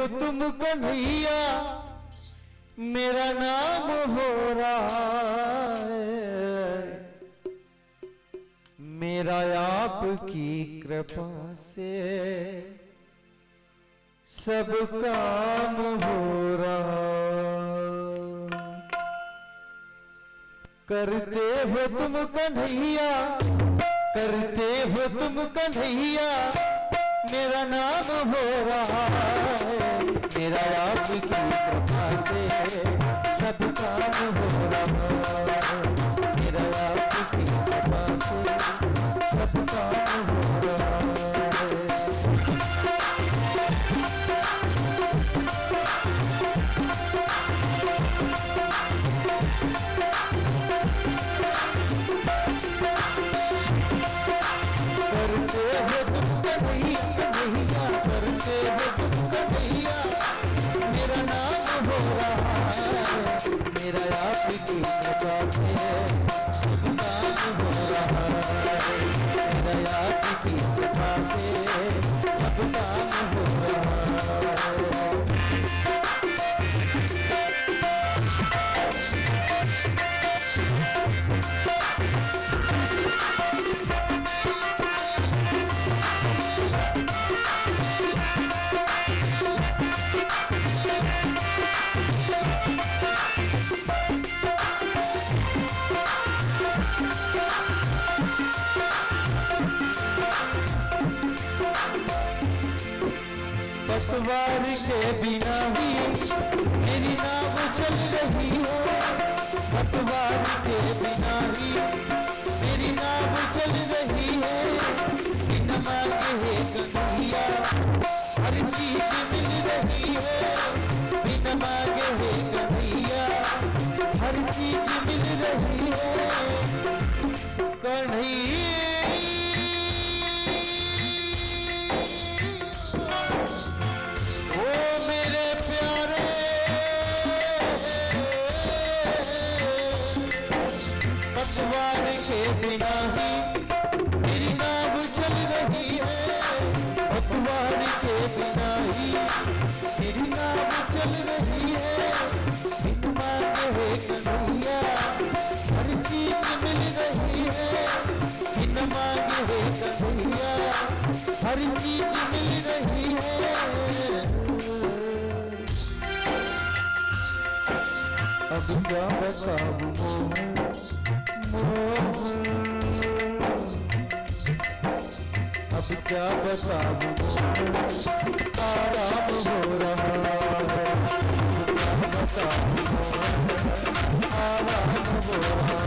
हो तुम कन्हैया मेरा नाम हो रहा है, मेरा आपकी कृपा से सब काम हो रहा। करते हो तुम कन्हैया, करते हो तुम कन्हैया मेरा नाम हो रहा है, मेरा आपकी कृपा से सब काम हो रहा है, मेरा आपकी कृपा से सब काम हो रहा है। करते हो तुम कन्हैया, कन्हैया करते हो तुम कन्हैया मेरा नाम हो रहा है, मेरा आपकी कृपा से सब काम हो रहा है, मेरा आपकी कृपा से सब काम हो रहा है। पतवार के बिना ही मेरी नाव चल रही है, पतवार के बिना ही मेरी नाव चल रही है, बिना मांगे है कन्हैया हर चीज मिल रही है, बिना मांगे है कन्हैया हर चीज मिल रही है। कन्हैया पतवार के बिना ही मेरी नाव चल रही है, पतवार के बिना ही मेरी नाव चल रही है, बिन मांगे है कन्हैया हर चीज मिल रही है, बिन मांगे है कन्हैया हर चीज मिल रही है। अब क्या बताऊं अब क्या बताऊं आराम हो रहा है, क्या बताऊं आराम हो रहा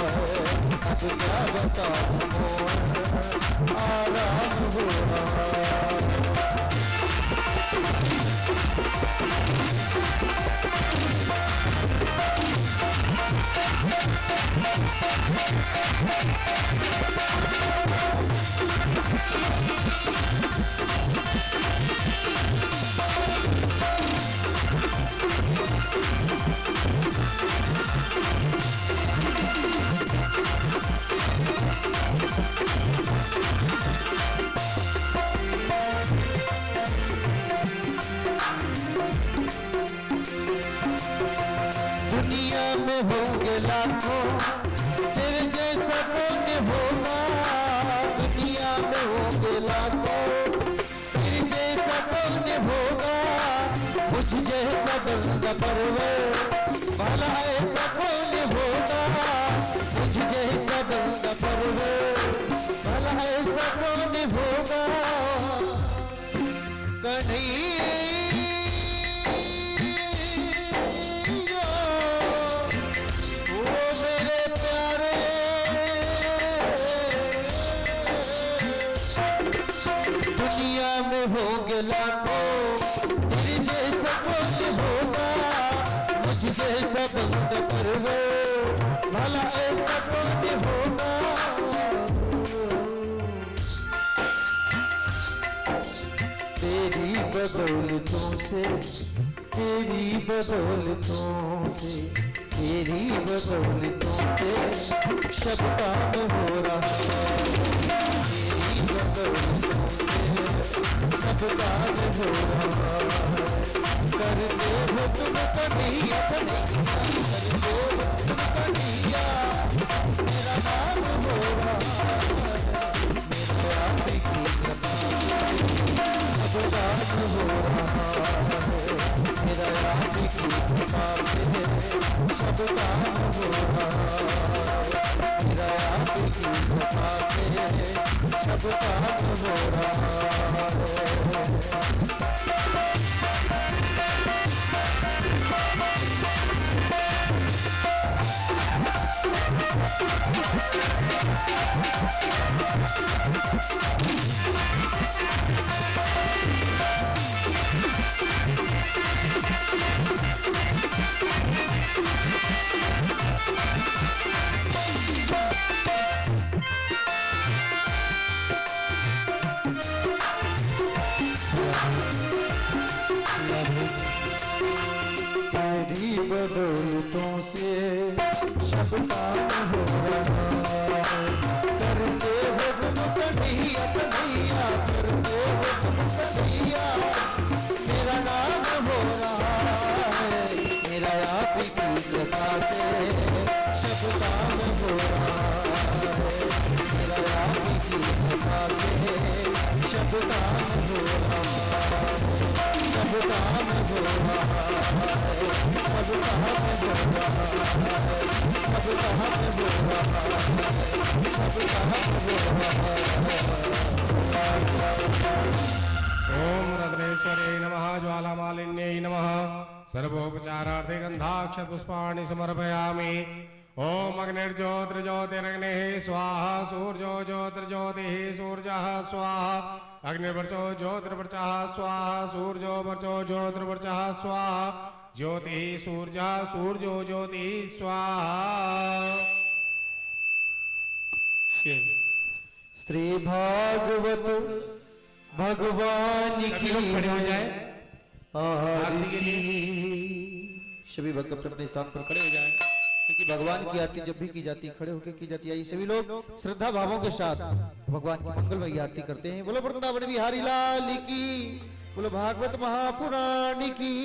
है, अब क्या बताऊं आराम हो रहा है। दुनिया में होंगे लाखों तेरे जैसा कौन होगा, दुनिया में होंगे लाखों तेरे जैसा कौन होगा, मुझ जैसा बंदा परवर भला ऐसा कौन होगा, मुझ जैसा बंदा परवर भला ऐसा कौन होगा। कन्हैया होंगे लाखों तेरे जैसा कौन होगा, मुझ जैसा बंद परवर भला ऐसा कौन होगा। तेरी बदौलतों से तेरी बदौलतों से तेरी बदौलतों से सब काम हो रहा है, तेरी बदौलतों से सब सब काम हो रहा है। करते हो तुम कन्हैया कन्हैया, करते हो तुम कन्हैया, मेरा नाम हो रहा है। मेरे आपकी कृपा सब काम हो रहा है। मेरा आपकी कृपा से सब काम हो रहा है। मेरा आपकी कृपा से सब काम हो रहा है। तेरी बदौलतों से सब काम हो रहा है। करते हो तुम कन्हैया कन्हैया, करते हो तुम कन्हैया, मेरा नाम हो रहा है। मेरा आप की कृपा से सब काम हो रहा है। मेरा आप की कृपा से सब काम हो रहा है। सब काम हो रहा है। सब काम हो रहा है। सब काम हो रहा है। सब काम हो रहा है। ओम रत्नेश्वरे नमः, ज्वालामालिन्यै नमः, सर्वोपचारार्थे गन्धाक्षतपुष्पाणि समर्पयामि। ओम अग्निर्ज्योतिर्ज्योतिरग्निः स्वाहा, सूर्यो ज्योतिर्ज्योतिः सूर्यः स्वाहा, अग्निर्वर्चो ज्योतिर्वर्चः स्वाहा, सूर्यो वर्चो ज्योतिर्वर्चः स्वाहा, ज्योतिः सूर्यः सूर्यो ज्योतिः स्वाहा। श्री भागवत भगवान की खड़े हो जाए आरती। सभी भक्त अपने स्थान पर खड़े हो जाएं, क्योंकि भगवान की आरती जब भी की जाती है खड़े होकर की जाती है। सभी लोग श्रद्धा भावों के साथ भगवान की मंगलमयी आरती करते हैं। बोलो वृंदावन बिहारी लाल की, बोलो भागवत महापुराण की।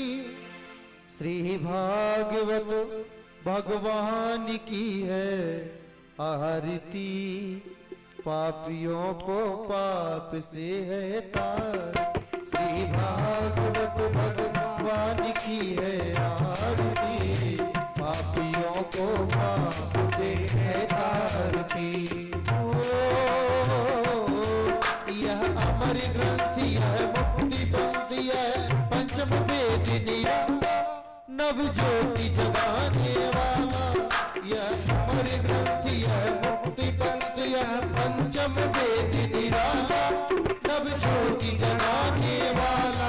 श्री भागवत भगवान की है आरती, पापियों को पाप से है तार। श्री भागवत भगवान की है आरती, पापियों को पाप से है तारती। यह अमर ग्रंथ, यह मुक्ति पंथ, यह पंचम वेदिनिया, नव ज्योति जगाने वाला। यह अमर ग्रंथ, यह मुक्ति पंथ, यह पंचम वेद निराला, नव ज्योति जगाने वाला।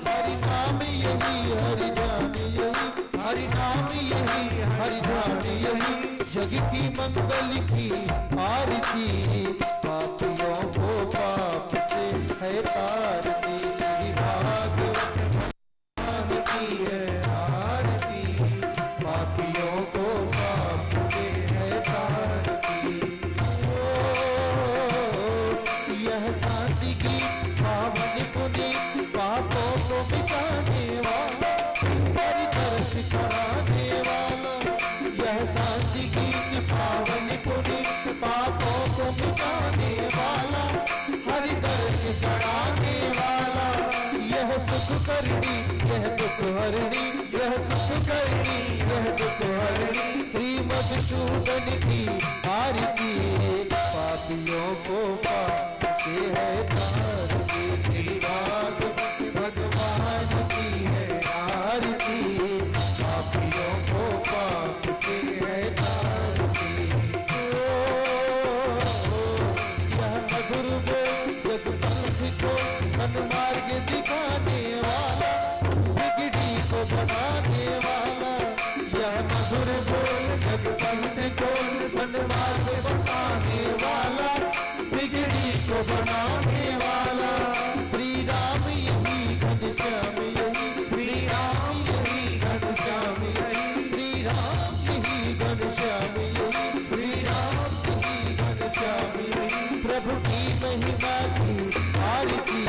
हरि नाम यही, हरि ध्यान यही, हरि नाम यही, हरि ध्यान यही, जग की मंगल की आरती, पापियों को पाप से है तारती। श्री भागवत भगवान की है आरती, पापियों को पाप से है तारती। यह शांति की पावन पुनि, पापों को मिटाने वाला, हरि दर्श कराने वाला। यह शांति की पावन पुनि, पापों को मिटाने वाला, हरि दर्श कराने वाला। यह सुख करनी, यह दुख हरणी, यह सुख करनी, यह दुख हरणी, श्री मधुसूदन की आरती, पापियों को पाप से है तारती। श्री भागवत भगवान की है आरती, पापियों को पाप से है तारती। यह मधुर बोल जगपंथ को सन्मार्ग दिखाने वाला, बिगड़ी को बनाने वाला। यह मधुर बोल जगपंथ को सन्मार्ग बताने वाला, बिगड़ी को बनाने वाला। श्री राम यही घनश्याम यही, श्री राम यही घनश्याम यही, श्री राम यही घनश्याम यही, श्री राम यही घनश्याम यही। प्रभु की महिमा की आरती,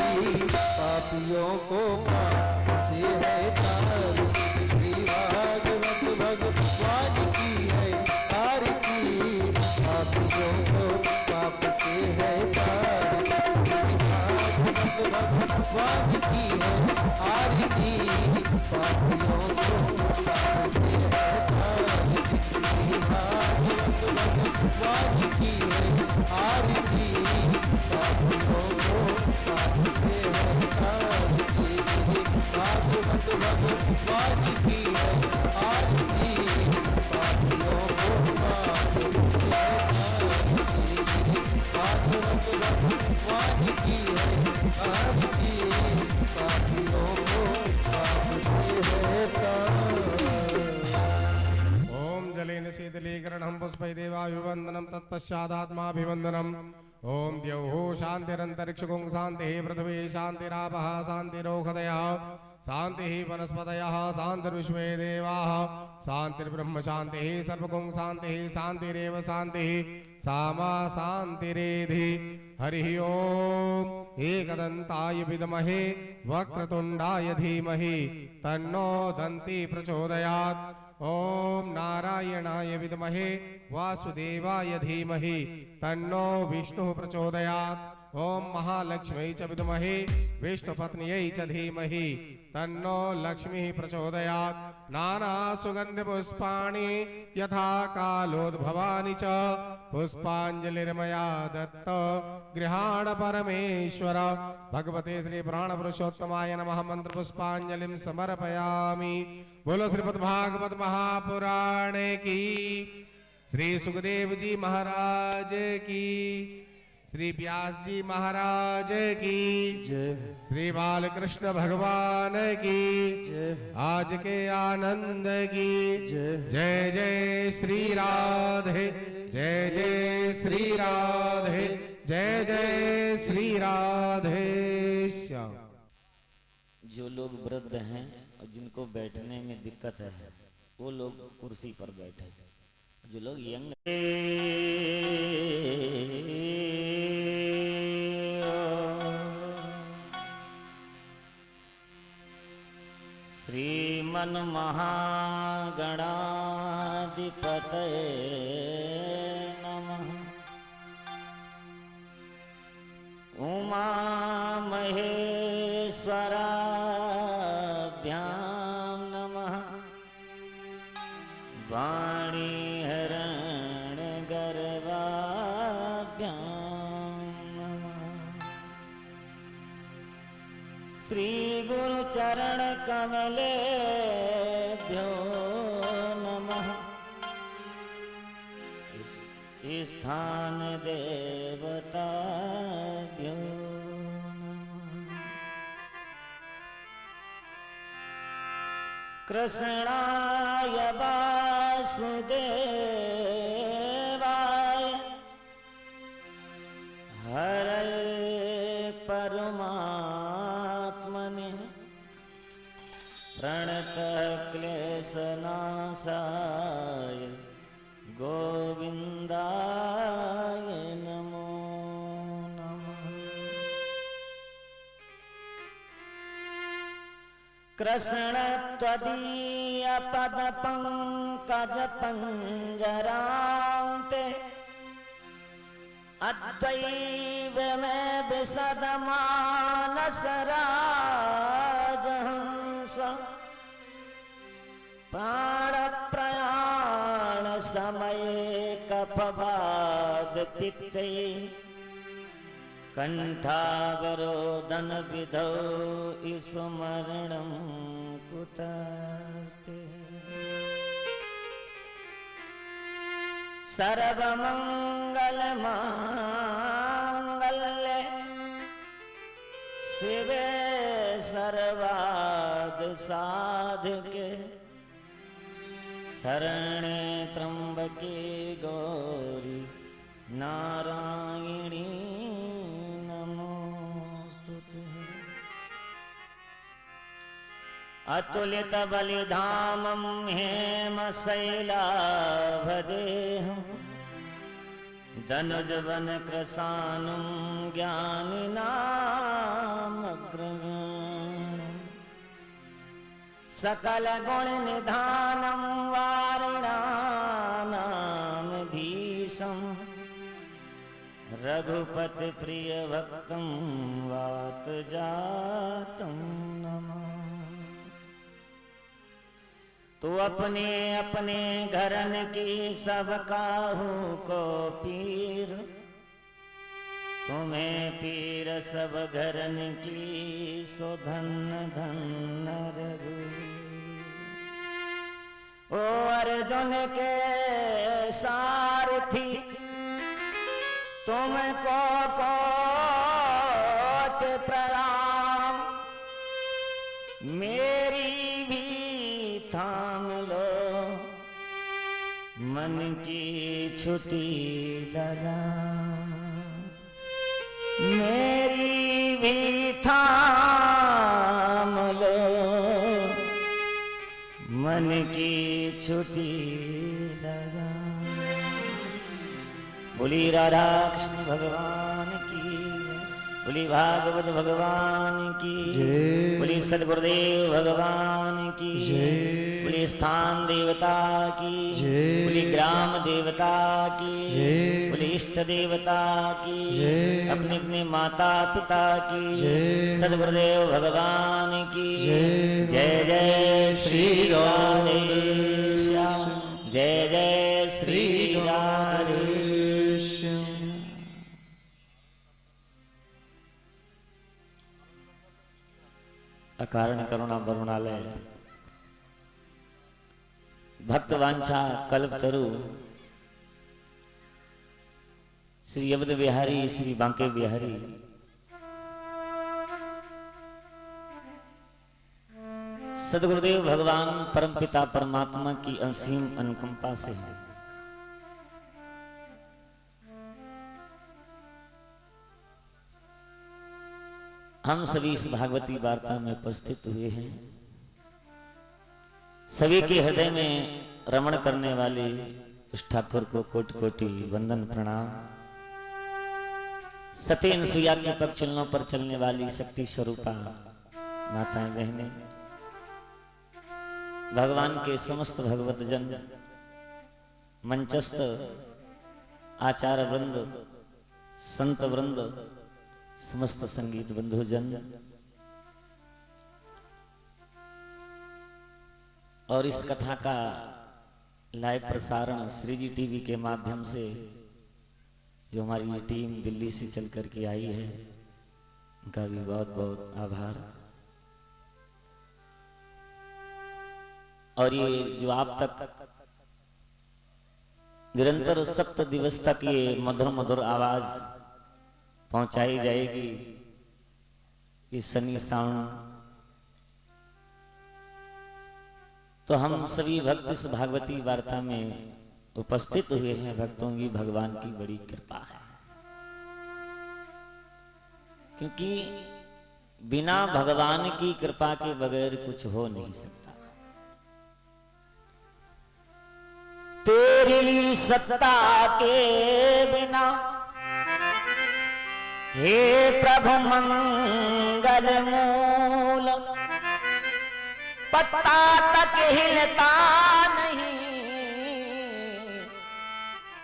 भगवान की है आरती, पापियों को पाप से हटाई। श्री भागवत भगवान की है आरती, पापियों को पाप से हटाई। श्री भागवत भगवान की है आरती, पापियों को पाप से हटाई। भागवत भगवान की है आरती, पापियों को पाप से हटाई। ओम जलेन शीतलीकरणं पुष्पै देवाभिवन्दनं तत्पश्चादात्माभिवन्दनम्। ओम द्यौः शान्तिरन्तरिक्षगुं शान्तिः पृथिवी शान्तिरापः शान्तिरोषधयः शान्तिः वनस्पतयः शान्तिर्विश्वे देवाः शान्तिर्ब्रह्म शान्तिः सर्वगुं शान्तिः शान्तिरेव शान्तिः सामा शान्तिरेधि। हरिः ओम एकदन्ताय विद्महे वक्रतुण्डाय धीमहि तन्नो दन्ती प्रचोदयात्। ओम नारायणाय विद्महे वासुदेवाय धीमहि तन्नो विष्णुः प्रचोदयात्। ओम महालक्ष्म्यै च विद्महे विष्णुपत्न्यै च धीमहि तन्नो लक्ष्मीः प्रचोदयात्। नाना सुगन्धपुष्पाणि यथा कालोद्भवानि च पुष्पाञ्जलिर्मया दत्त गृहाण परमेश्वर। भगवते श्री प्राणपुरुषोत्तमाय नमः मंत्र पुष्पांजलिं समर्पयामि। बोलो श्रीमद् भागवत महापुराण की, श्री सुखदेव जी महाराज की, श्री व्यास जी महाराज की जय, श्री बालकृष्ण भगवान की जय, आज के आनंद की जय। जय जय श्री राधे, जय जय श्री राधे, जय जय श्री राधे श्याम। जो लोग वृद्ध हैं और जिनको बैठने में दिक्कत है वो लोग कुर्सी पर बैठे। जो लोग यंग श्रीमन महागणाधिपतये नमः। उमा महेश्वराभ्यां नमः। वाणी हरण गर्भाभ्यां नमः। श्री गुरु चरण कमलेभ्यो नमः। स्थान देवताभ्यो नमः। कृष्णाय वासुदेवाय हरे परमात्मने प्रणतः क्लेशनाशाय गोविंदाय नमो नमः। कृष्ण त्वदीय पद पंकज पंजरान्ते अद्वैव में विशदमानस राजहंस। प्राण प्रयाण समये कफवाद पित्ते कंठावरोदन विधौ स्मरणं कुतस्ते। सर्वमंगल मांगल्ये शिवे सर्वार्थ साधके शरणे त्र्यंबके गौरी नारायणी नमोस्तुते। अतुलित बलिधामं हेमशैलाभदेहं धनुजवन कृशानुं ज्ञानिनामग्रगण्यं सकल गुण निधानं वारिणानामधीशं रघुपति प्रिय भक्तं वात जातं नमः। तो अपने अपने घरन की सब काहू को पीर, तुम्हें पीर सब घरन की सो धन धन रघुवीर। ओ अर्जुन के सारथी तुमको कोट प्रणाम, मेरी भी थाम लो मन की छुट्टी लगाम, मेरी भी थाम लो मन की छुट्टी लगाम। बोली राधा कृष्ण भगवान की, बोली भागवत भगवान की, बोली सद्गुरुदेव भगवान की, बोली स्थान देवता की, बोली ग्राम देवता की, बोली इष्ट देवता की, अपने अपने माता पिता की, सद्गुरुदेव भगवान की। जय जय श्री राधेश्याम, जय जय श्री राधेश्याम। अकारण करुणा वरुणालय भक्तवांछा कल्पतरु श्री अवध बिहारी श्री बांके बिहारी सद्गुरुदेव भगवान परमपिता परमात्मा की असीम अनुकंपा से हम सभी इस भागवती वार्ता में उपस्थित हुए हैं। सभी के हृदय में रमण करने वाले उस ठाकुर को कोटि कोटि वंदन प्रणाम। सती अनसुईया के पग चलनों पर चलने वाली शक्ति स्वरूपा माताएं बहनें, भगवान के समस्त भगवत जन, मंचस्थ आचार्य वृंद, संत वृंद, समस्त संगीत बंधुजन और इस कथा का लाइव प्रसारण श्रीजी टीवी के माध्यम से जो हमारी ये टीम दिल्ली से चल कर के आई है, उनका भी बहुत बहुत आभार। और ये जो आप तक निरंतर 7 दिवस तक ये मधुर मधुर आवाज पहुंचाई जाएगी, ये शनि साउंड, तो हम सभी भक्त इस भागवती वार्ता में उपस्थित हुए हैं। भक्तों की भगवान की बड़ी कृपा है, क्योंकि बिना भगवान की कृपा के बगैर कुछ हो नहीं सकता। तेरी सत्ता के बिना हे प्रभु मंगल मूल, पत्ता तक हिलता नहीं,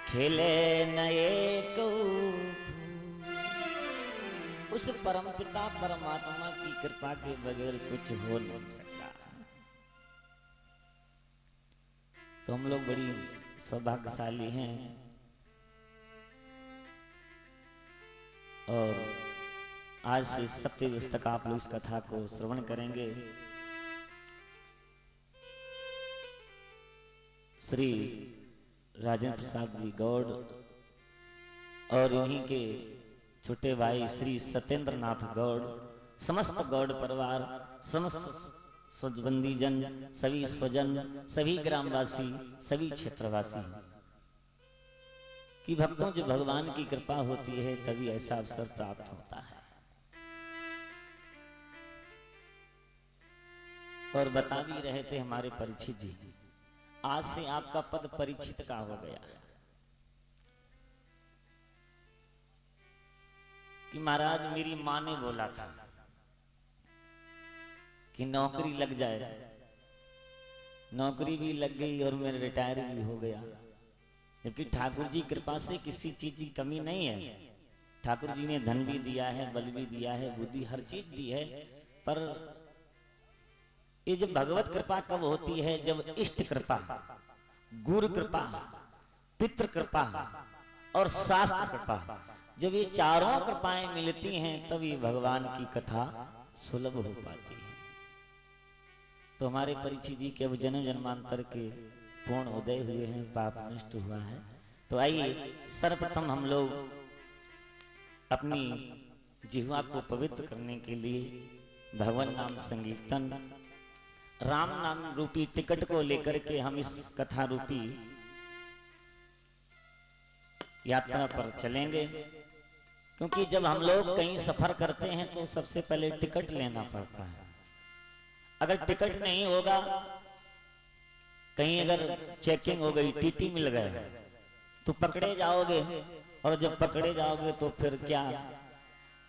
खिले नए को उस परमपिता परमात्मा की कृपा के बगैर कुछ हो नहीं सकता। तो हम लोग बड़ी सौभाग्यशाली हैं और आज से 7 दिवस तक आप लोग इस कथा को श्रवण करेंगे। श्री राजेंद्र प्रसाद जी गौड़ और इन्हीं के छोटे भाई श्री सत्येंद्र नाथ गौड़, समस्त गौड़ परिवार, समस्त स्वजबंदी जन, सभी स्वजन, सभी ग्रामवासी, सभी क्षेत्रवासी कि भक्तों जो भगवान की कृपा होती है तभी ऐसा अवसर प्राप्त होता है। और बता भी रहे थे हमारे परीक्षित जी, आज से आपका पद परीक्षित का हो गया है कि महाराज मेरी माँ ने बोला था कि नौकरी लग जाए, नौकरी भी लग गई और मैं रिटायर भी हो गया, जबकि ठाकुर जी कृपा से किसी चीज की कमी नहीं है। ठाकुर जी ने धन भी दिया है, बल भी दिया है, बुद्धि हर चीज दी है, पर ये जब भगवत कृपा कब होती है? जब इष्ट कृपा, गुरु कृपा, पितृ कृपा और शास्त्र कृपा, जब ये चारों कृपाएं मिलती हैं तभी भगवान की कथा सुलभ हो पाती है। तो हमारे परीक्षित जी के अब जन्म जन्मांतर के पूर्ण उदय हुए हैं, पाप नष्ट हुआ है। तो आइए सर्वप्रथम हम लोग अपनी जिह्वा को पवित्र करने के लिए भगवान नाम संकीर्तन, राम नाम रूपी टिकट को लेकर के हम इस कथा रूपी यात्रा पर चलेंगे। क्योंकि जब हम लोग कहीं सफर करते हैं तो सबसे पहले टिकट लेना पड़ता है। अगर टिकट नहीं होगा, कहीं अगर चेकिंग हो गई, टीटी मिल गया तो पकड़े जाओगे, और जब पकड़े जाओगे तो फिर क्या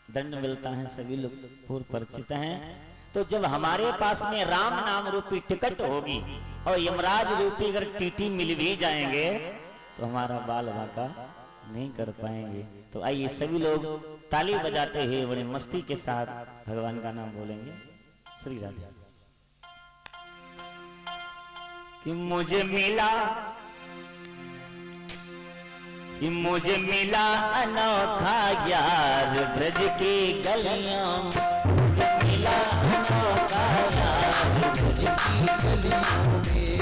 दंड मिलता है, सभी लोग पूर्व परिचित हैं। तो जब हमारे पास में राम नाम रूपी टिकट होगी और यमराज रूपी अगर टीटी मिल भी जाएंगे तो हमारा बाल बाका नहीं कर पाएंगे। तो आइए सभी लोग ताली बजाते हुए बड़े मस्ती के साथ भगवान का नाम बोलेंगे। श्री राधे। कि मुझे मिला अनोखा यार ब्रज की गलियों में, मुझे मिला अनोखा यार ब्रज की गलियों में,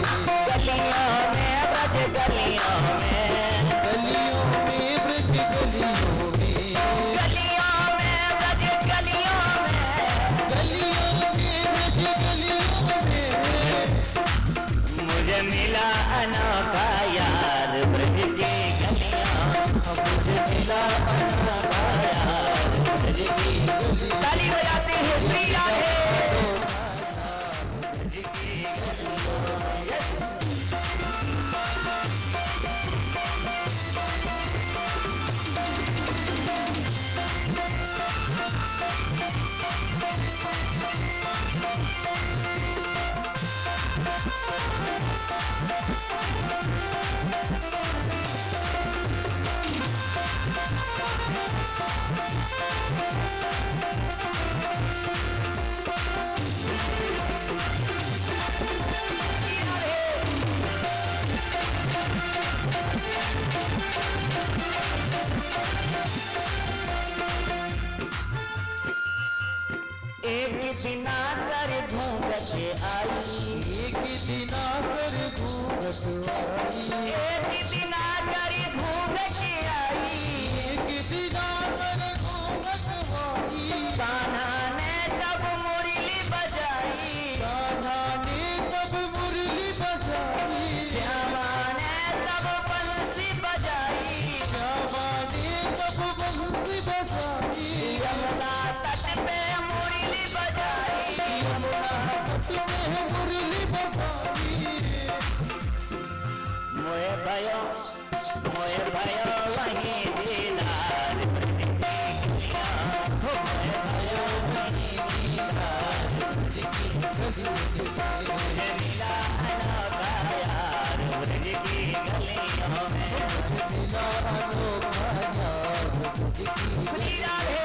गलियों में ब्रज गलियों में, गलियों में ब्रज गलियों में, गलियों में ब्रज गलियों में, गलियों में ब्रज गलियों में, मुझे मिला अनोखा यार ब्रज की मुझे मिला अनोखा यार ब्रज की गलियों। ताली बजाते हैं श्री राधे। एक दिना कर घूंघट आई, एक दिना कर घूंघट आई, एक दिना कर घूंघट आई, एक दिना कर घूंघट आई, कान्हा ने तब मुरली बजाई, कान्हा ने तब मुरली बजाई, श्यामा ने तब बंसी बजाई, श्यामा ने तब बंसी बजाई, यमुना तट पे मुरली बजाई, यमुना तट पे मुरली बजाई। मोए भयो वहीं दीदार ब्रज की गलियां, मोए भयो वहीं दीदार ब्रज की गलियां, मुझे मिला अनोखा यार ब्रज की गलियों में, मिला अनोखा यार ब्रज की। श्री राधे।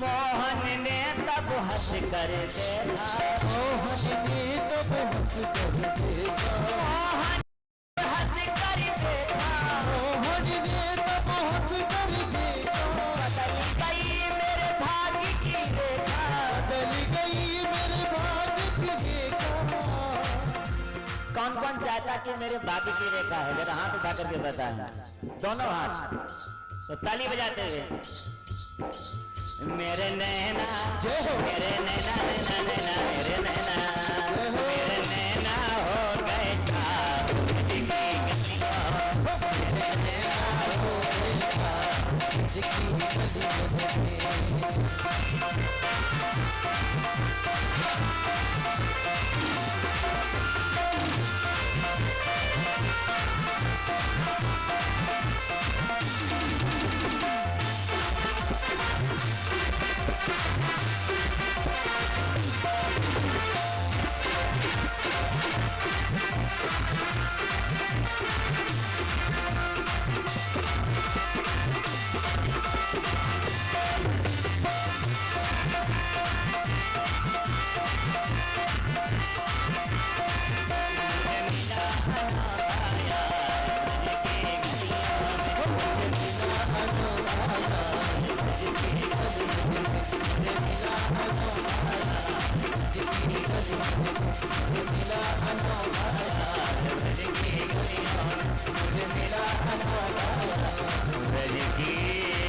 मोहन ने तब हंस कर देखा, मोहन ने तब हंस कर देखा, मोहन हंस कर देखा, मोहन ने तब हंस कर देखा, बदल गई मेरे भाग्य की रेखा, बदल गई मेरे भाग्य की रेखा। कौन कौन चाहता कि मेरे भाग्य की रेखा है? जरा हाथ उठा करके बताएं, दोनों हाथ। तो ताली बजाते हुए मेरे नैना जय हो। मेरे नैना नैना नैना मेरे नैना मेरे नैना हो गए चार दिखी गलियां मेरे नैना हो गए चार दिखी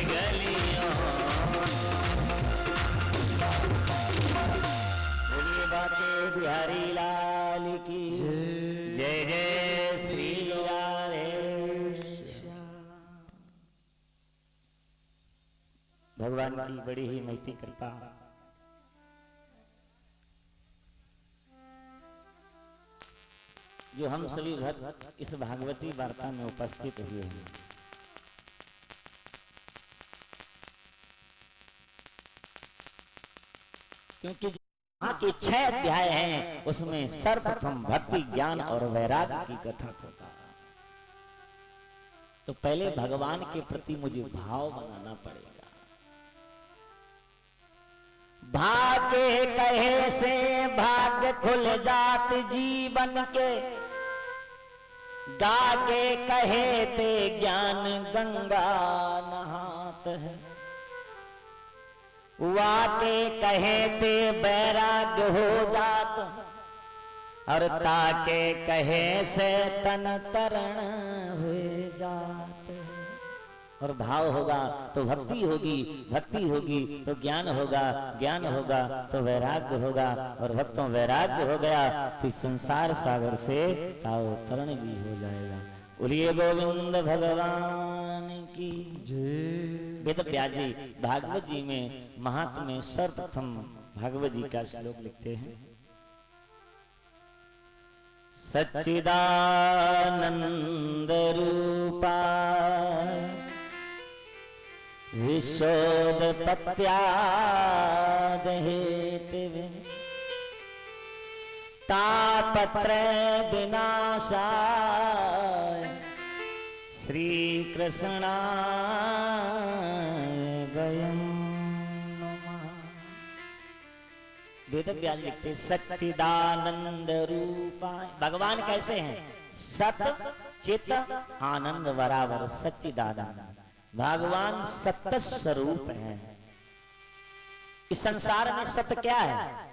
गलियों में। बोलिए बाके बिहारी लाल की जय जय श्री भगवान की बड़ी ही महती कृपा। जो हम सभी भक्त इस भागवती वार्ता में उपस्थित हुए हैं, क्योंकि यहाँ के 6 अध्याय हैं, उसमें सर्वप्रथम भक्ति ज्ञान और वैराग्य की कथा होता है। तो पहले भगवान के प्रति मुझे भाव बनाना पड़ेगा। भाग्य कहे से भाग्य खुल जात जीवन के, गाके कहे ते ज्ञान गंगा नहात है, वाके कहे ते बैराग्य हो जात, और ताके कहे से तन तरण हुए जात है। और भाव होगा तो भक्ति होगी, भक्ति होगी तो ज्ञान होगा, ज्ञान होगा तो वैराग्य होगा, और भक्तों वैराग्य हो गया तो संसार सागर से ताव तरण भी हो जाएगा। बोलिए गोविंद भगवान की जय। वेद व्यास जी भागवत जी में महात्म्य में सर्वप्रथम भागवत जी का श्लोक लिखते हैं। सच्चिदानंद रूपा विशोधपत्यादहेतवे तापत्र विनाशाय श्री कृष्णाय वयं नमः। वेद व्यास लिखते सच्चिदानंद रूपाय। भगवान कैसे हैं? सत चित आनंद बराबर सच्चिदानंद। भगवान सत्य स्वरूप है। इस संसार में सत्य क्या है?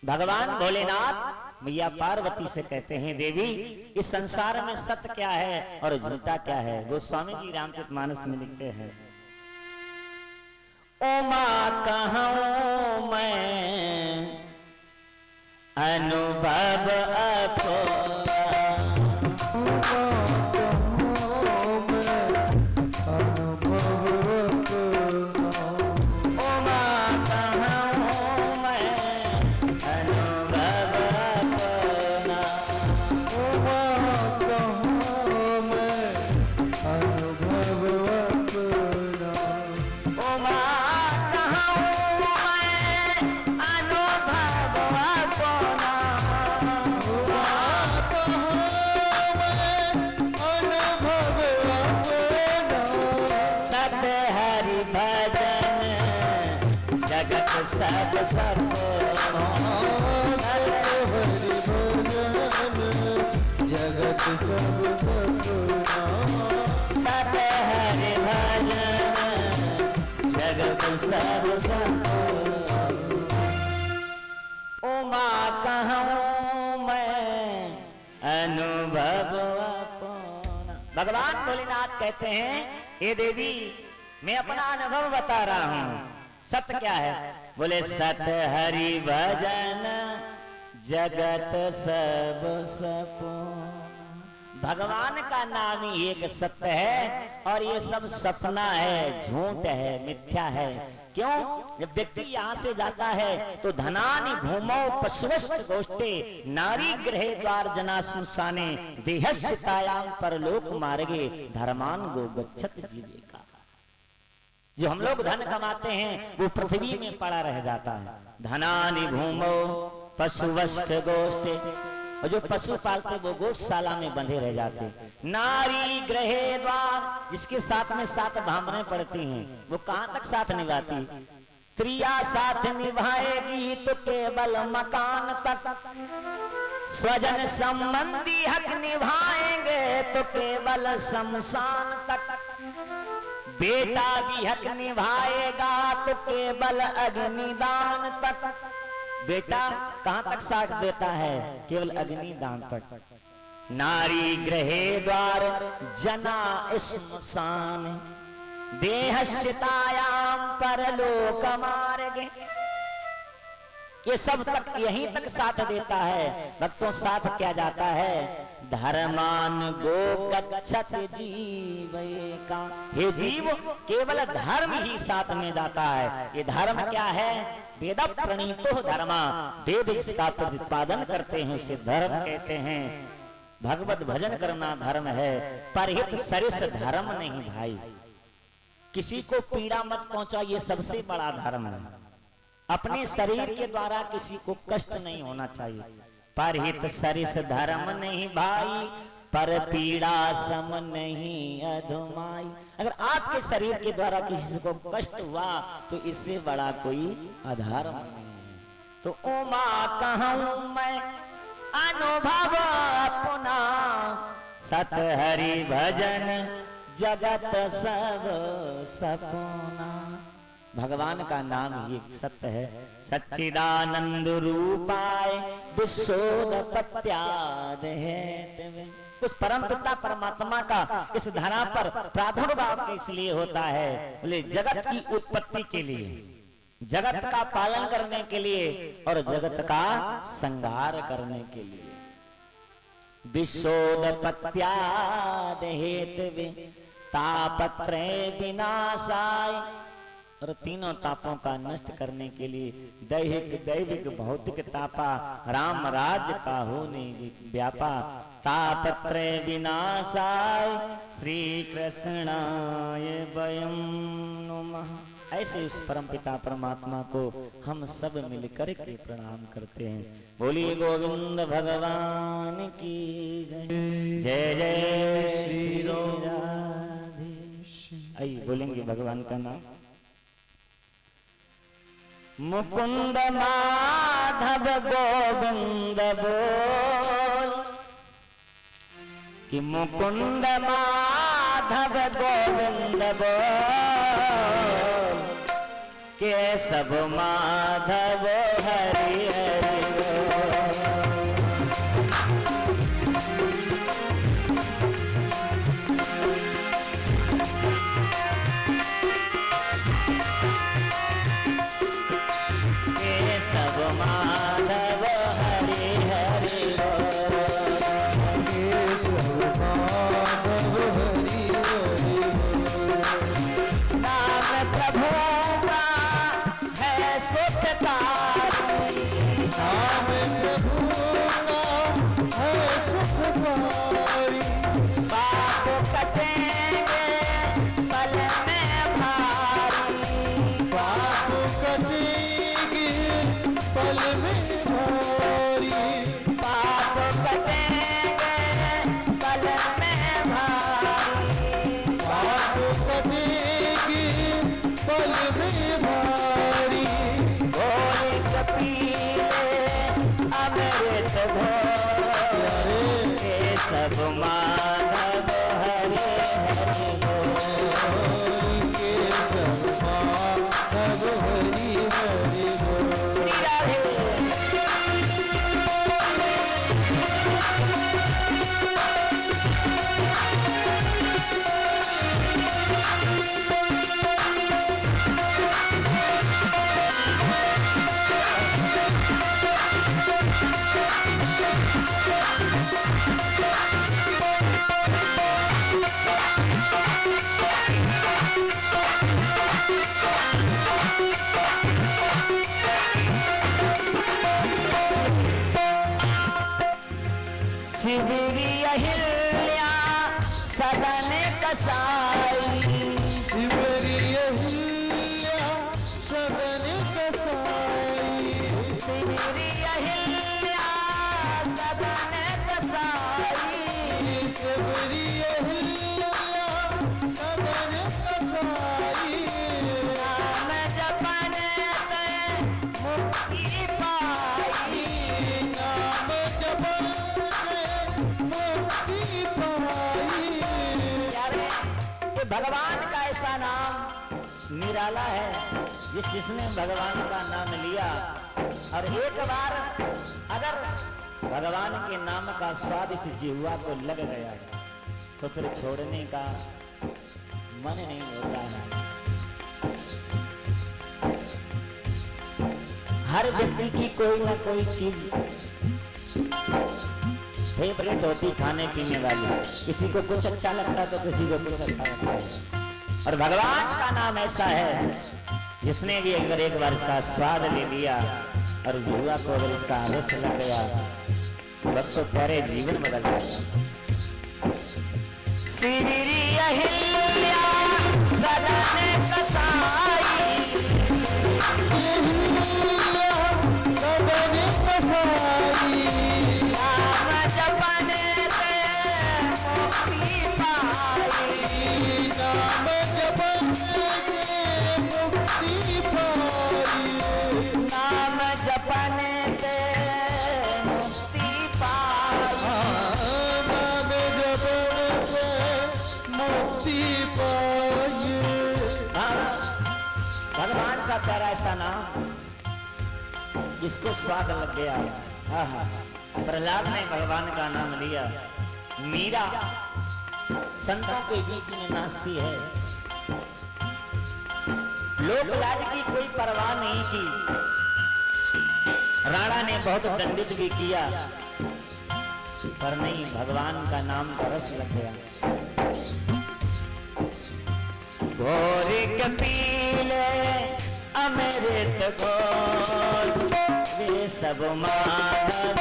भगवान भोलेनाथ मैया पार्वती से कहते हैं, देवी इस संसार में सत्य क्या है और झूठा क्या है? गोस्वामी जी रामचरितमानस में लिखते हैं, ओ मां कहूं मैं अनुभव अपना, सब सब जगत सब सत हरि भजन जगत सब सब। ओ मां कहूं मैं अनुभव अपना। भगवान भोलेनाथ कहते हैं, हे देवी मैं अपना अनुभव बता रहा हूं। सत्य क्या है? बोले सत्य हरि भजन जगत सब सपूर्ण। भगवान का नाम ही एक सत्य है और ये सब सपना है, झूठ है, मिथ्या है। क्यों? जब व्यक्ति यहाँ से जाता है तो धनानि भूमौ पशुवष्ट गोष्ठे नारी गृहे द्वार जना श्मशाने देहस्यतायाम परलोक मार्गे धर्मान गो गच्छत जीविका। जो हम लोग धन कमाते हैं वो पृथ्वी में पड़ा रह जाता है। धनानि भूमौ पशुवष्ट गोष्ठे, और जो पशु पालते वो गौशाला में बंधे रह जाते। नारी गृहे द्वार, जिसके साथ में 7 भावनाएं पड़ती हैं, वो कहां तक साथ निभाती? त्रिया साथ निभाएगी तो केवल मकान तक, स्वजन संबंधी हक निभाएंगे तो केवल शमशान तक, बेटा भी हक निभाएगा तो केवल अग्निदान तक। बेटा कहां तक साथ देता है? केवल अग्निदान तक। नारी गृहे द्वार जना श्मशान देहस्यतायाम परलोक मार्गे, ये सब तक यहीं तक साथ देता है। भक्तों साथ क्या जाता है? धर्मान गो गच्छत जीविका। हे जीव, केवल धर्म ही साथ में जाता है। ये धर्म क्या है? वेद प्रणीतो धर्मा, वेद जिसका प्रतिपादन करते हैं उसे धर्म कहते हैं। भगवत भजन करना धर्म है, परहित सरिस धर्म नहीं भाई। किसी को पीड़ा मत पहुंचा, ये सबसे बड़ा धर्म है। अपने शरीर के द्वारा किसी को कष्ट नहीं होना चाहिए। परहित सरिस धर्म नहीं भाई, पर पीड़ा सम नहीं अधमाई। अगर आपके शरीर के द्वारा किसी को कष्ट हुआ तो इससे बड़ा कोई अधर्म नहीं है। तो उमा कहूं मैं अनुभव अपना, सत हरि भजन जगत सब सपना। भगवान का नाम ही सत्य है। सच्चिदानंद रूपाय विश्वोदपत्याद है। उस परम पिता परमात्मा का इस धरा पर प्रादुर्भाव इसलिए होता है, बोले जगत की उत्पत्ति के लिए, जगत का पालन करने के लिए और जगत का संहार करने के लिए। विश्वोदपत्याद हेतवे तापत्रे विनाशाय, और तीनों तापों का नष्ट करने के लिए दैहिक दैविक भौतिक तापा राम राज्य का होने व्यापा। तापत्रे विनाशाय श्री कृष्णाय वयं नमः। ऐसे इस परमपिता परमात्मा को हम सब मिलकर के प्रणाम करते हैं। बोलिए गोविंद भगवान की जय। जय जय श्री राधे। आइए बोलेंगे भगवान का नाम। मुकुंद माधव गोविंद बोल, कि मुकुंद माधव गोविंद बोल, केशव माधव हरि हरि बोल। केशव माधव हरि हरि बोल। केशव माधव हरि हरि बोल। नाम प्रभु का है सुखकारी, नाम प्रभु का है सुखकारी। पाप कटेंगे पल में भारी, पाप कटेंगे पल में भारी। पाप कटेंगे पल में भारी, पाप कटेंगे पल में भारी। भोले कपीले अमृत घोर, केशव माधव हरे हरि बोल। केशव माधव हरि हरि बोल। श्री राधे। शिवरी अहिल्या सदन कसाई, शिवरी अहिल्या सदन कसाई, शिवरी अहिल्या सदन कसाई, शिवरी अहिल्या सदन कसाई, नाम जपन ते मुक्ति पाई, नाम जपन से मुक्ति पाई। ये भगवान का ऐसा नाम निराला है जिसने भगवान का नाम लिया और एक बार अगर भगवान के नाम का स्वाद इस जिह्वा को लग गया तो फिर छोड़ने का मन नहीं होता है। हर व्यक्ति की कोई ना कोई चीज फेवरेट होती खाने पीने वाली, किसी को कुछ अच्छा लगता है तो किसी को कुछ अच्छा लगता है। और भगवान का नाम ऐसा है जिसने भी अगर एक बार इसका स्वाद ले लिया और जिह्वा को अगर इसका आलस लग गया वक्त तो प्यारे जीवन बदल जाता। शिवरी अहिल्या सदन कसाई, सदन कसाई, नाम जपन ते मुक्ति पाई, नाम जपन से मुक्ति पाई, नाम जपन ते मुक्ति पाई। नाम जपन से मुक्ति पाई। भगवान का प्यारा ऐसा नाम जिसको स्वाद लग गया। आहा, प्रहलाद ने भगवान का नाम लिया। मीरा संतों के बीच में नाचती है, लोकलाज की कोई परवाह नहीं की। राणा ने बहुत दंडित भी किया पर नहीं, भगवान का नाम का रस लग गया। घोर कपीले अमृत घोर वे सब माधव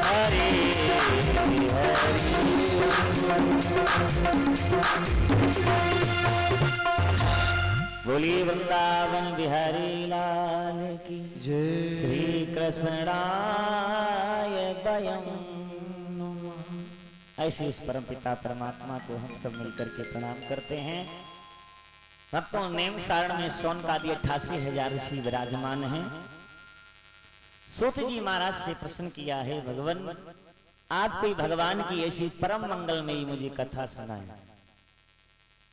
हरि बोलिए वृंदावन बिहारी लाल की जय। श्री कृष्णाय वयं नमः। ऐसे इस परम पिता परमात्मा को हम सब मिलकर के प्रणाम करते हैं। भक्तों, नेम सारण में सोन का 88,000 ऋषि विराजमान हैं। सूत जी महाराज से प्रश्न किया है, भगवान आप कोई भगवान की ऐसी परम मंगलमयी मुझे कथा सुनाए।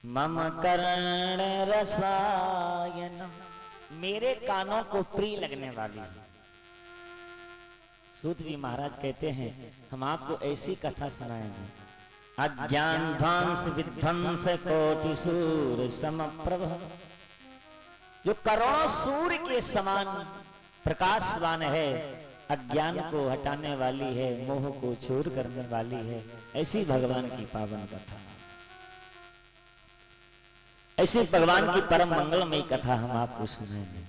मम कर्ण रसायन, मेरे कानों को प्रिय लगने वाली। सूत जी महाराज कहते हैं हम आपको ऐसी कथा सुनाएंगे। अज्ञान ध्वंस विध्वंस कोटि सूर्य समप्रभ, जो करोड़ों सूर्य के समान प्रकाशवान है, अज्ञान को हटाने वाली है, मोह को चूर करने वाली है। ऐसी भगवान की पावन कथा, ऐसी भगवान की परम मंगलमयी कथा हम आपको सुनाएंगे।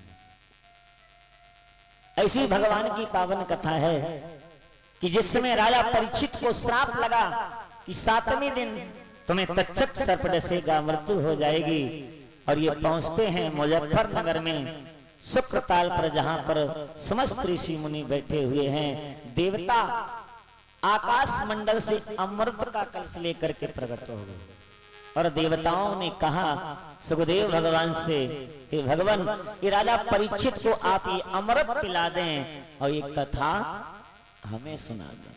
ऐसी भगवान की पावन कथा है कि जिस समय राजा परीक्षित को श्राप लगा कि 7वें दिन तुम्हें तक्षक सर्प डसेगा, मृत्यु हो जाएगी। और ये पहुंचते हैं मुजफ्फरनगर में शुक्रताल पर, जहां पर समस्त ऋषि मुनि बैठे हुए हैं। देवता आकाश मंडल से अमृत का कलश लेकर के प्रकट हो गए और देवताओं ने कहा सुखदेव भगवान से, हे भगवान, ये राजा परीक्षित को आप ये अमृत पिला दें और ये कथा हमें सुना दें।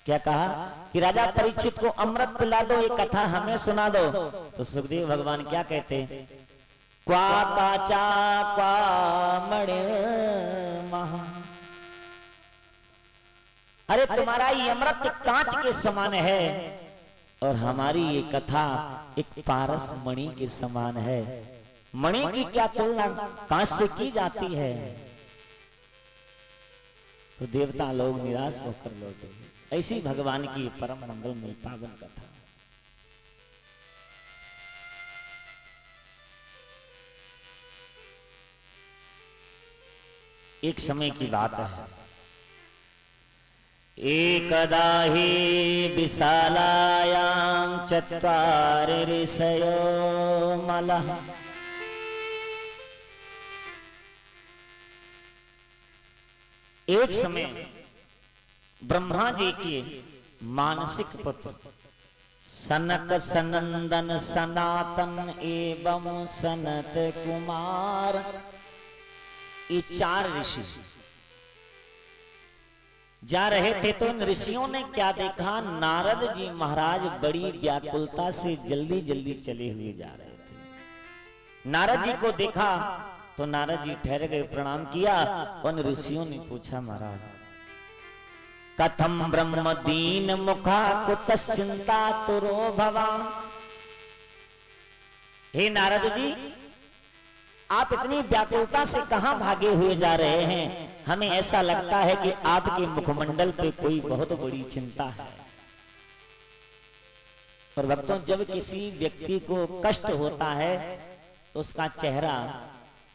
क्या कहा कि राजा परीक्षित को अमृत पिला दो, ये कथा हमें सुना दो। तो सुखदेव भगवान क्या कहते, क्वा काचा क्वा मणे महा, अरे तुम्हारा ये अमृत कांच के समान है और हमारी ये कथा एक पारस मणि के समान है। मणि की क्या तुलना कांच से की जाती है। तो देवता लोग निराश होकर लौटे। ऐसी भगवान की परम मंगल में पावन कथा। एक समय की बात है। एकदा हि विशालायां चत्वारि ऋषयो मलः। एक समय ब्रह्मा जी के मानसिक पुत्र सनक सनंदन सनातन एवं सनत कुमार, ये 4 ऋषि जा रहे थे। तो इन ऋषियों ने क्या देखा, नारद जी महाराज बड़ी व्याकुलता से जल्दी जल्दी चले हुए जा रहे थे। नारद जी को देखा तो नारद जी ठहर गए, प्रणाम किया। उन ऋषियों ने पूछा, महाराज कथम ब्रह्म दीन मुखा कुतश्चिंता तुरो भवा। हे नारद जी, आप इतनी व्याकुलता से कहां भागे हुए जा रहे हैं। हमें ऐसा लगता है कि आपके मुखमंडल पे कोई बहुत बड़ी चिंता है। और भक्तों, जब किसी व्यक्ति को कष्ट होता है तो उसका चेहरा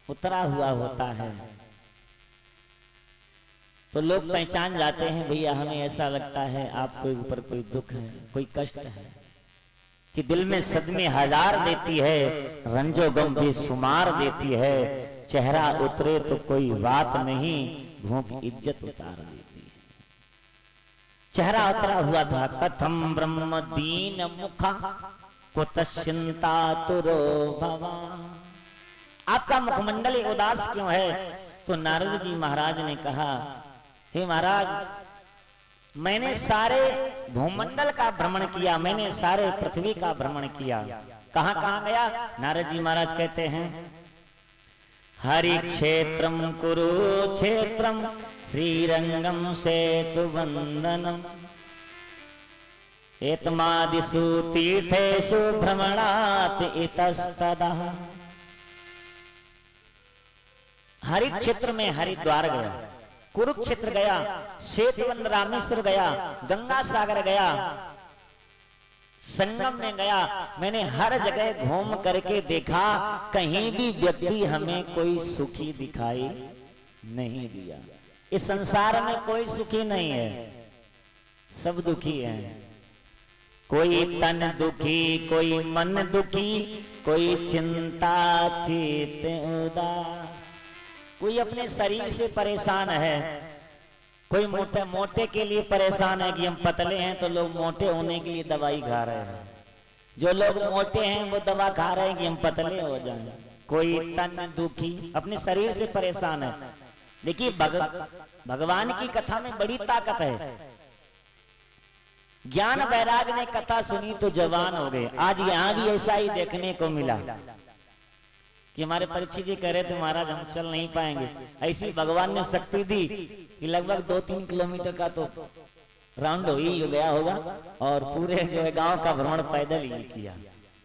उतरा हुआ होता है, तो लोग पहचान जाते हैं, भैया हमें ऐसा लगता है आपके ऊपर कोई दुख है, कोई कष्ट है। कि दिल में सदमे हजार देती है, रंजो गम बेशुमार देती है। चेहरा उतरे तो कोई बात नहीं, भूख इज्जत उतार देती है। चेहरा उतरा हुआ था। कथम ब्रह्म दीन मुखा कुतश्चिंता तुरो भवा। आपका मुखमंडल उदास क्यों है। तो नारद जी महाराज ने कहा, हे महाराज, मैंने सारे भूमंडल का भ्रमण किया, मैंने सारे पृथ्वी का भ्रमण किया। कहां कहां गया। नारद जी महाराज कहते हैं, हरि क्षेत्रम कुरुक्षेत्रम श्रीरंगम सेतुबंधनम एतमादिषु तीर्थेषु भ्रमणात् इतस्ततः। हरि क्षेत्र में हरिद्वार गया, कुरुक्षेत्र गया, सेतुबंध रामेश्वर गया, गंगा सागर गया, संगम में गया। मैंने हर जगह घूम करके देखा, कहीं भी व्यक्ति हमें कोई सुखी दिखाई नहीं दिया। इस संसार में कोई सुखी नहीं है, सब दुखी हैं। कोई तन दुखी, कोई मन दुखी, कोई चिंता चित उदास। कोई अपने शरीर से परेशान है, कोई मोटे के लिए परेशान है कि हम पतले हैं तो लोग मोटे होने के लिए दवाई खा रहे हैं। जो लोग मोटे हैं वो दवा खा रहे हैं कि हम पतले हो जाएं। कोई तन दुखी, अपने शरीर से परेशान है। देखिए भगवान की कथा में बड़ी ताकत है। ज्ञान वैराग ने कथा सुनी तो जवान हो गए। आज यहाँ भी ऐसा ही देखने को मिला कि हमारे परीक्षित जी कह रहे थे, महाराज हम चल नहीं पाएंगे। ऐसी भगवान ने शक्ति दी कि लगभग 2-3 किलोमीटर का तो राउंड हो ही गया होगा और पूरे जो है गांव का भ्रमण पैदल ही किया।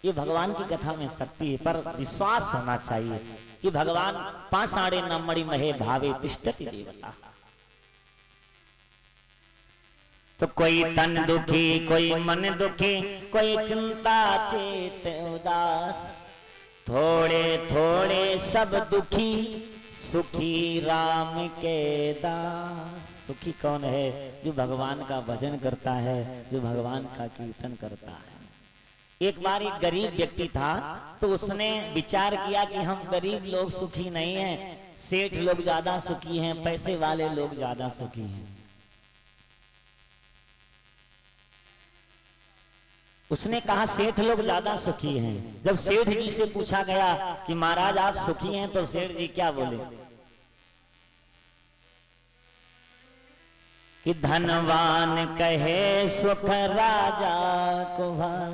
ये भगवान की कथा में शक्ति है, पर विश्वास होना चाहिए कि भगवान पाषाणे न मणि महे भावे तिष्ठति देवता। तो कोई तन दुखी, कोई मन दुखी, कोई चिंता चेत उदास। थोड़े थोड़े सब दुखी, सुखी राम के दास। सुखी कौन है? जो भगवान का भजन करता है, जो भगवान का कीर्तन करता है। एक बार एक गरीब व्यक्ति था, तो उसने विचार किया कि हम गरीब लोग सुखी नहीं हैं, सेठ लोग ज्यादा सुखी हैं, पैसे वाले लोग ज्यादा सुखी हैं। उसने कहा सेठ लोग ज्यादा सुखी हैं। जब सेठ जी से पूछा गया कि महाराज आप सुखी हैं, तो सेठ जी क्या बोले कि धनवान कहे सुख राजा को भाई।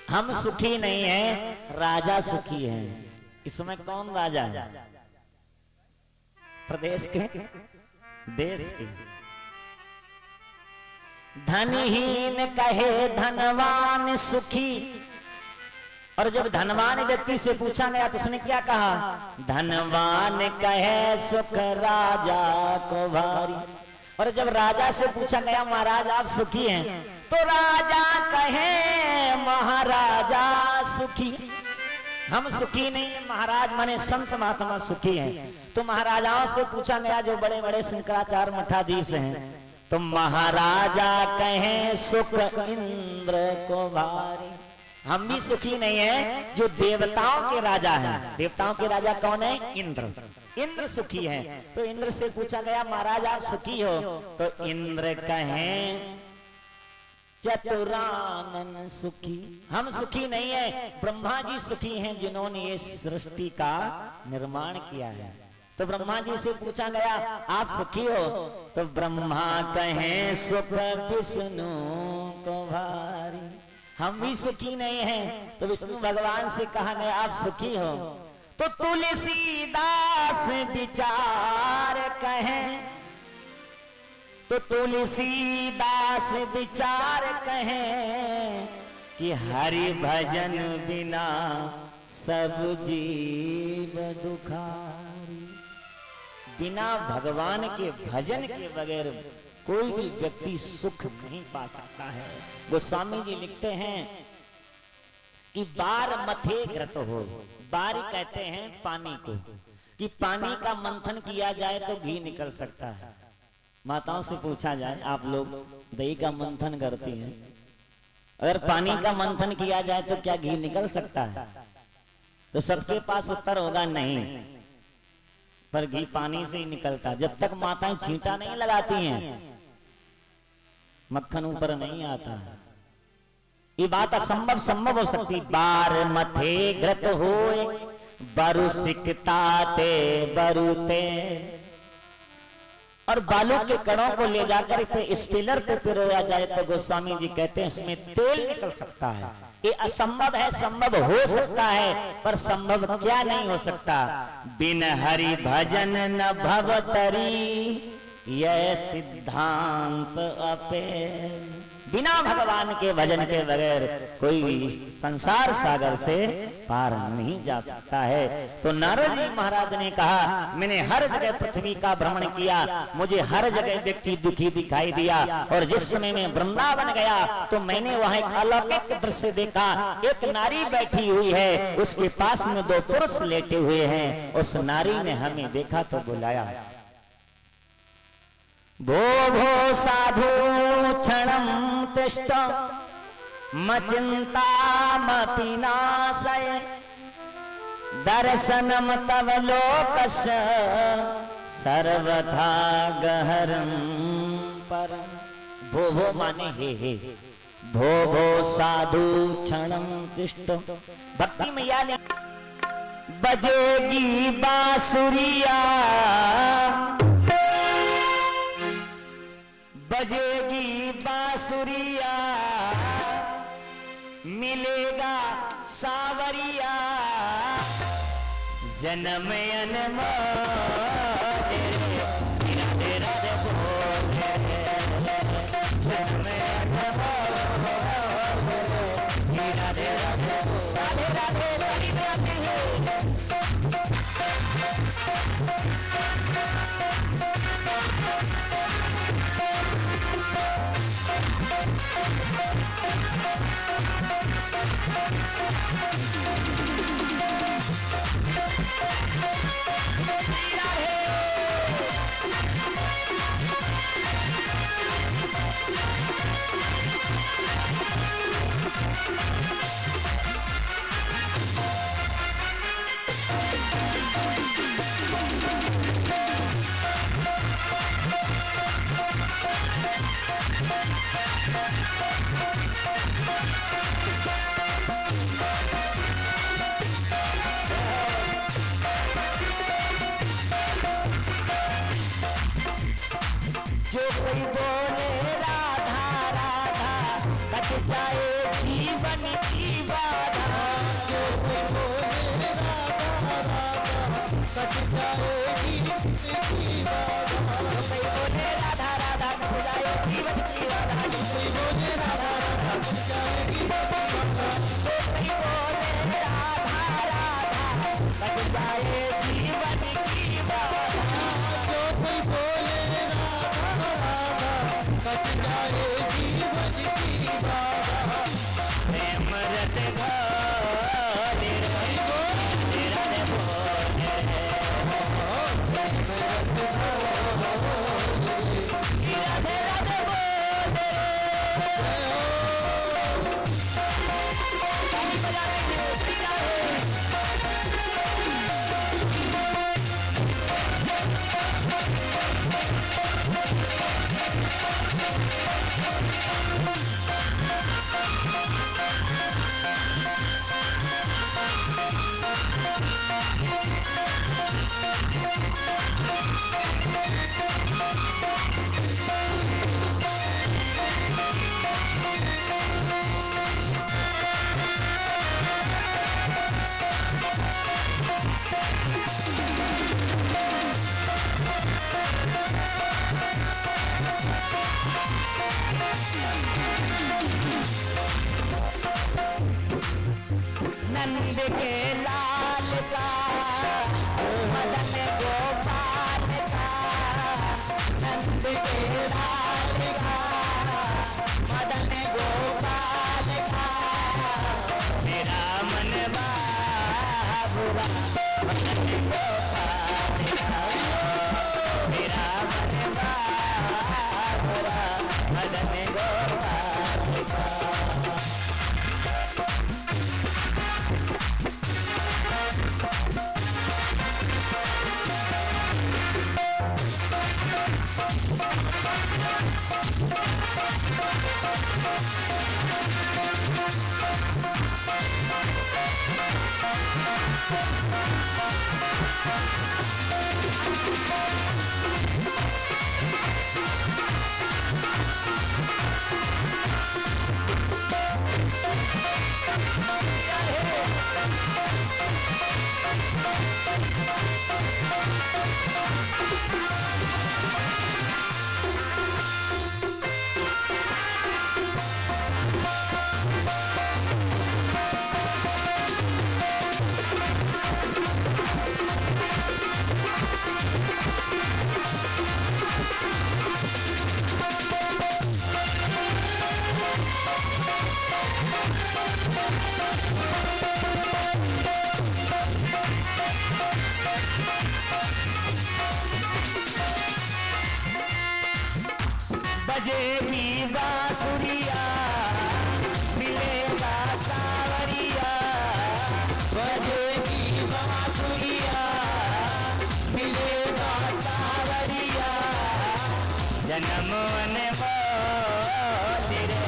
हम सुखी नहीं हैं, राजा सुखी हैं। इसमें कौन राजा है? प्रदेश के, देश के। धनहीन कहे धनवान सुखी। और जब धनवान व्यक्ति से पूछा गया तो उसने क्या कहा? धनवान कहे सुख राजा को भारी। और जब राजा से पूछा गया महाराज आप सुखी हैं, तो राजा कहे महाराजा सुखी। हम सुखी नहीं है महाराज, माने संत महात्मा सुखी हैं। तो महाराजाओं से पूछा गया जो बड़े बड़े शंकराचार्य मठाधीश हैं, तो महाराजा कहे सुख इंद्र को भारी। हम भी सुखी नहीं है, जो देवताओं के राजा हैं। देवताओं के राजा कौन है? इंद्र। इंद्र सुखी है। तो इंद्र से पूछा गया महाराज आप सुखी हो, तो इंद्र कहें चतुरानन सुखी। हम सुखी नहीं है, ब्रह्मा जी सुखी हैं जिन्होंने ये सृष्टि का निर्माण किया है। तो ब्रह्मा जी से पूछा गया आप सुखी हो, तो ब्रह्मा कहें सुख विष्णु को भारी। हम भी सुखी नहीं हैं। तो विष्णु भगवान से कहा गया आप सुखी हो, तो तुलसीदास विचार कहें, तो तुलसीदास विचार कहें कि हरि भजन बिना सब जीव दुखारी। बिना भगवान के भजन के बगैर कोई भी व्यक्ति सुख नहीं पा सकता है। गोस्वामी जी लिखते हैं कि बार मथे घृत हो। बार कहते हैं पानी को, कि पानी का मंथन किया जाए तो घी निकल सकता है। माताओं से पूछा जाए आप लोग दही का मंथन करती हैं, अगर पानी का मंथन किया जाए तो क्या घी निकल सकता है? तो सबके पास उत्तर होगा नहीं, पर घी पानी से ही निकलता। जब तक माताएं छींटा नहीं लगाती हैं मक्खन ऊपर नहीं आता। ये बात असंभव संभव हो सकती। बार मथे घृत होए बरु सिकता ते बरुते। और बालू के कणों को ले जाकर पे स्पिलर पे पिरोया जाए तो गोस्वामी जी कहते हैं इसमें तेल निकल सकता है। ये असंभव है, संभव हो सकता है, पर संभव क्या नहीं हो सकता? बिन हरि भजन न भवतरी यह सिद्धांत अपे। बिना भगवान के भजन के बगैर कोई भी संसार सागर से पार नहीं जा सकता है। तो नारद जी महाराज ने कहा मैंने हर जगह पृथ्वी का भ्रमण किया, मुझे हर जगह व्यक्ति दुखी दिखाई दिया। और जिस समय में वृंदावन गया तो मैंने वहां एक अलौकिक दृश्य देखा। एक नारी बैठी हुई है, उसके पास में दो पुरुष लेटे हुए हैं। उस नारी ने हमें देखा तो बुलाया, भो भो साधु क्षणं तिष्ठ मचिन्तामपि नाशय दर्शनम तव लोकस्य सर्वथा गहरं परम। भो भो माने हे, भो भो साधु क्षणं तिष्ठ। भक्ति मैया ने बजेगी बांसुरिया, बजेगी बांसुरिया मिलेगा सावरिया जन्म अनमोल राधे राधे बोल जन्म अनमोल राधे राधे राधे राधे राधे जो कोई बोले राधा राधा कट जाए जीवन की बाधा। जो कोई बोले राधा राधा कट जाए जीवन की बाधा। जो कोई बोले राधा राधा कट जाए जीवन की बाधा। नंद के लाल का मदन गोपाल का नंद के लाल का मदन गोपाल का मेरा मन बाबुआ मदन गोपाल का मेरा मन बाबुआ मदन गोपाल का बजेगी बांसुरिया मिलेगा सावरिया बजेगी बांसुरिया मिलेगा सावरिया जन्म ने बोल रे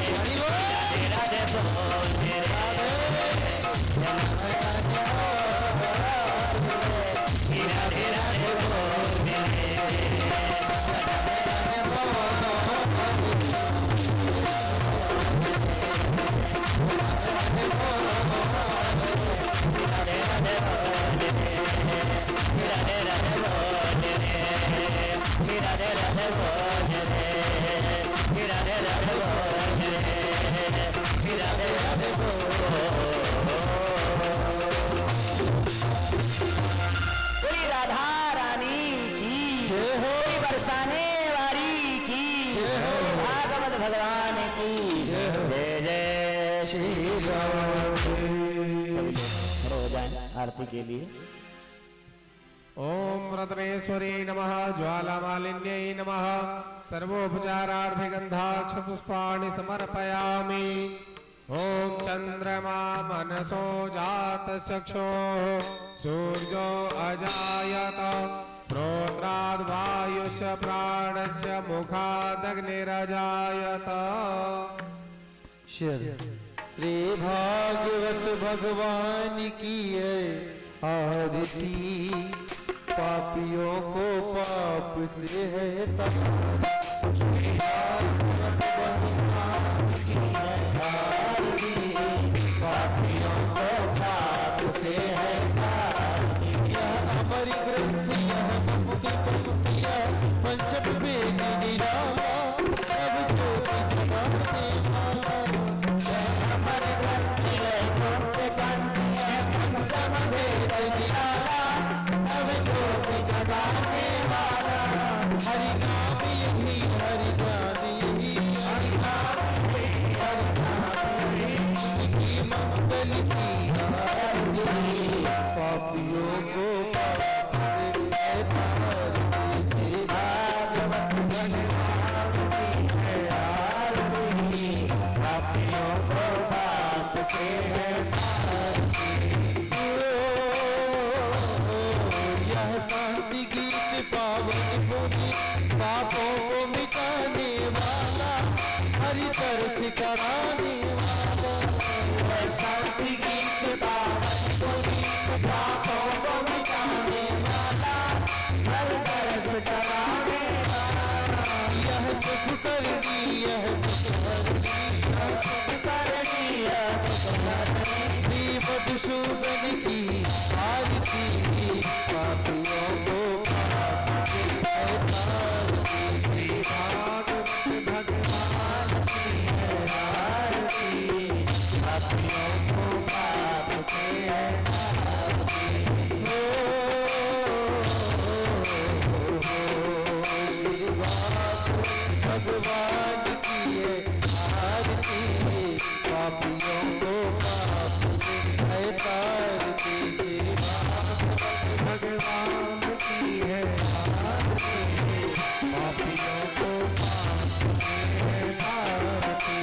राधे बोल रे राधे राधे बोल राधा रानी की जय हो, बरसाने वाली की जय हो, भागवत भगवान की जय हो, जय जय श्री राम। हो जाए आरती के लिए। ओम रत्नेश्वरी नमः, ज्वालामालिन्यै नमः, सर्वोपचारार्थे गंधाक्ष पुष्पाणि समर्पयामि। ओम चंद्रमा मनसो जात चक्षुः सूर्यो अजायत श्रोत्राद् वायुष्य प्राणस्य मुखादग्निरजायत। श्री भागवत भगवान की आरती, पापियों को पाप से है तारी। श्री भागवत भगवान की आरती, पापियों को पाप से है तारी। यह अमर ग्रंथ यह मुक्ति पंक्तियाँ पंचम वेद निराला, सब ज्योति पापियों को पाप से है यह शांति गीत पावन पुनि पापों को मिटाने वाला हरि तरस कराने वाला शांति गीत पावन पुनि पापों को मिटाने वाला हर दर्श कराने वाला यह सुख करनी यह दुख हरनी सुख करनी यह दुख हरनी श्री मधुसूदन की आरती पापियों को पाप से है तारती श्री भागवत भगवान की है आरती पापियों को पाप से है भगवान की है आरती पापियों को पाप से है तारती श्री भगवान की है आरती पापियों को पाप से है तारती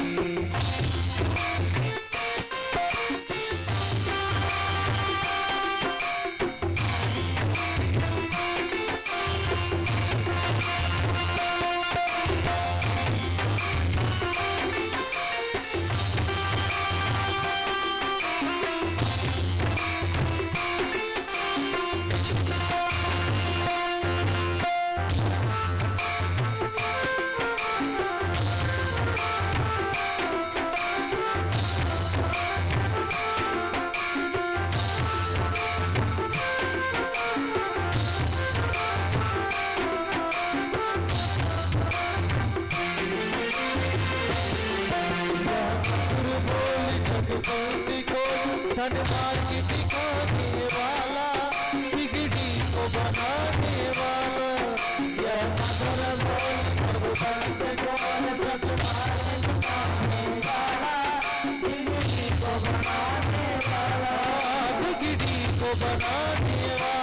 जगबंदी को सन्मार्ग दिखाने वाला बिगड़ी को बनाने वाला यह मधुर बोल भगवंत को सतमार्ग दिखाने वाला बिगड़ी को बनाने वाला बिगड़ी को बनाने वाला